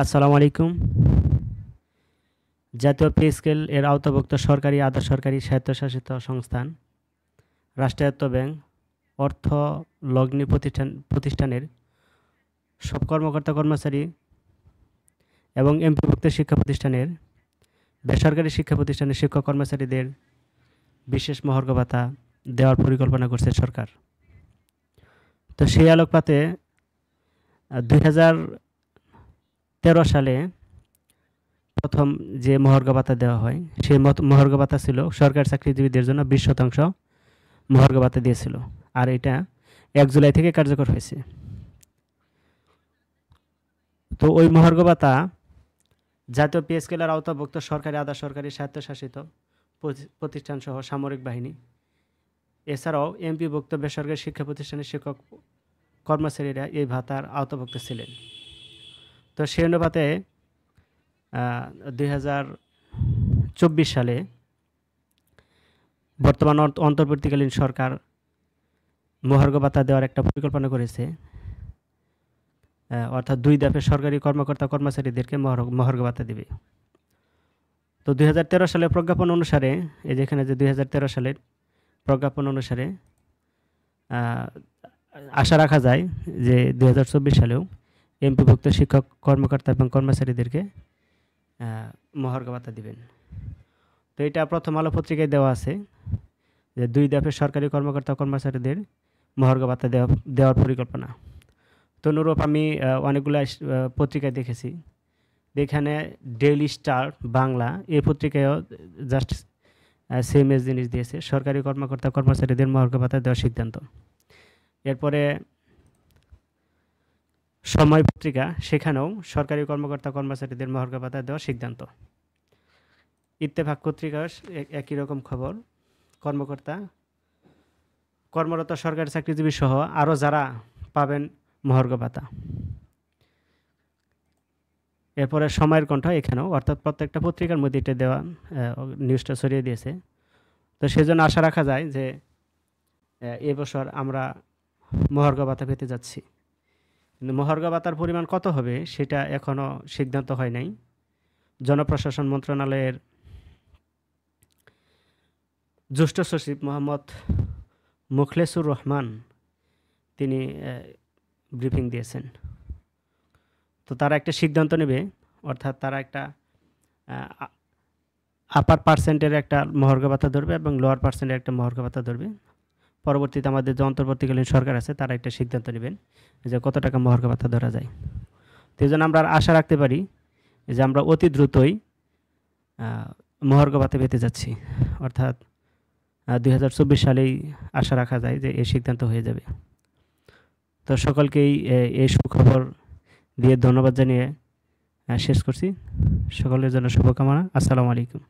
আসসালামু আলাইকুম। জাতীয় পে স্কেল এর আওতাভুক্ত সরকারি, আধা সরকারি, স্বায়ত্তশাসিত সংস্থান, রাষ্ট্রায়ত্ত ব্যাংক, অর্থ লগ্নি প্রতিষ্ঠানের সব কর্মকর্তা কর্মচারী এবং এমপিভুক্ত শিক্ষা প্রতিষ্ঠানের, বেসরকারি শিক্ষা প্রতিষ্ঠানের শিক্ষক কর্মচারীদের বিশেষ মহার্ঘ ভাতা দেওয়ার পরিকল্পনা করছে সরকার। তো সেই আলোকপাতে 2013 সালে প্রথম যে মহার্ঘ ভাতা দেওয়া হয়, সেই মহার্ঘ ভাতা ছিল সরকারি চাকরিজীবীদের জন্য 20% মহার্ঘ ভাতা দিয়েছিল, আর এটা 1 জুলাই থেকে কার্যকর হয়েছে। তো ওই মহার্ঘ ভাতা জাতীয় পে স্কেলের আওতাভুক্ত সরকারি, আধা সরকারি, স্বায়ত্তশাসিত প্রতিষ্ঠান সহ সামরিক বাহিনী, এছাড়াও এমপিভুক্ত বেসরকারি শিক্ষা প্রতিষ্ঠানের শিক্ষক কর্মচারীরা এই ভাতার আওতাভুক্ত ছিলেন। তো সেই অনুপাতে 2024 সালে বর্তমান অন্তর্বর্তীকালীন সরকার মহার্ঘ ভাতা দেওয়ার একটা পরিকল্পনা করেছে, অর্থাৎ 2 ধাপে সরকারি কর্মকর্তা কর্মচারীদেরকে মহার্ঘ ভাতা দেবে। তো 2013 সালের প্রজ্ঞাপন অনুসারে, এই যেখানে যে 2013 সালের প্রজ্ঞাপন অনুসারে আশা রাখা যায় যে 2024 সালেও এমপিভুক্ত শিক্ষক কর্মকর্তা এবং কর্মচারীদেরকে মহার্ঘ ভাতা দিবেন। তো এটা প্রথম আলো পত্রিকায় দেওয়া আছে যে 2 ধাপে সরকারি কর্মকর্তা কর্মচারীদের মহার্ঘ ভাতা দেওয়ার পরিকল্পনা। তো অনুরূপ আমি অনেকগুলো পত্রিকায় দেখেছি, এখানে ডেইলি স্টার বাংলা এই পত্রিকায়ও জাস্ট সেম জিনিস দিয়েছে, সরকারি কর্মকর্তা কর্মচারীদের মহার্ঘ ভাতা দেওয়ার সিদ্ধান্ত। এরপরে সময় পত্রিকা, সেখানেও সরকারি কর্মকর্তা কর্মচারীদের মহার্ঘ ভাতা দেওয়ার সিদ্ধান্ত। ইত্তেফাক পত্রিকা একই রকম খবর, কর্মরত সরকারি চাকরিজীবী সহ আরও যারা পাবেন মহার্ঘ ভাতা। এরপরে সময়ের কণ্ঠ, এখানেও অর্থাৎ প্রত্যেকটা পত্রিকার মধ্যে এটা দেওয়া নিউজটা ছড়িয়ে দিয়েছে। তো সেই জন্য আশা রাখা যায় যে এবছর আমরা মহার্ঘ ভাতা পেতে যাচ্ছি, কিন্তু মহার্ঘ ভাতার পরিমাণ কত হবে সেটা এখনও সিদ্ধান্ত হয় নাই। জনপ্রশাসন মন্ত্রণালয়ের জ্যেষ্ঠ সচিব মোহাম্মদ মুখলেসুর রহমান তিনি ব্রিফিং দিয়েছেন। তো তারা একটা সিদ্ধান্ত নেবে, অর্থাৎ তারা একটা আপার পার্সেন্টের একটা মহার্ঘ ভাতা ধরবে এবং লোয়ার পার্সেন্টের একটা মহার্ঘ ভাতা ধরবে। পরবর্তীতে আমাদের যে অন্তর্বর্তীকালীন সরকার আছে তারা একটা সিদ্ধান্ত নেবেন যে কত টাকা মহার্ঘ ভাতা ধরা যায়। তো এই জন্য আমরা আশা রাখতে পারি যে আমরা অতি দ্রুতই মহার্ঘ ভাতা পেতে যাচ্ছি, অর্থাৎ 2024 সালেই আশা রাখা যায় যে এই সিদ্ধান্ত হয়ে যাবে। তো সকলকেই এই সুখবর দিয়ে ধন্যবাদ জানিয়ে শেষ করছি। সকলের জন্য শুভকামনা। আসসালামু আলাইকুম।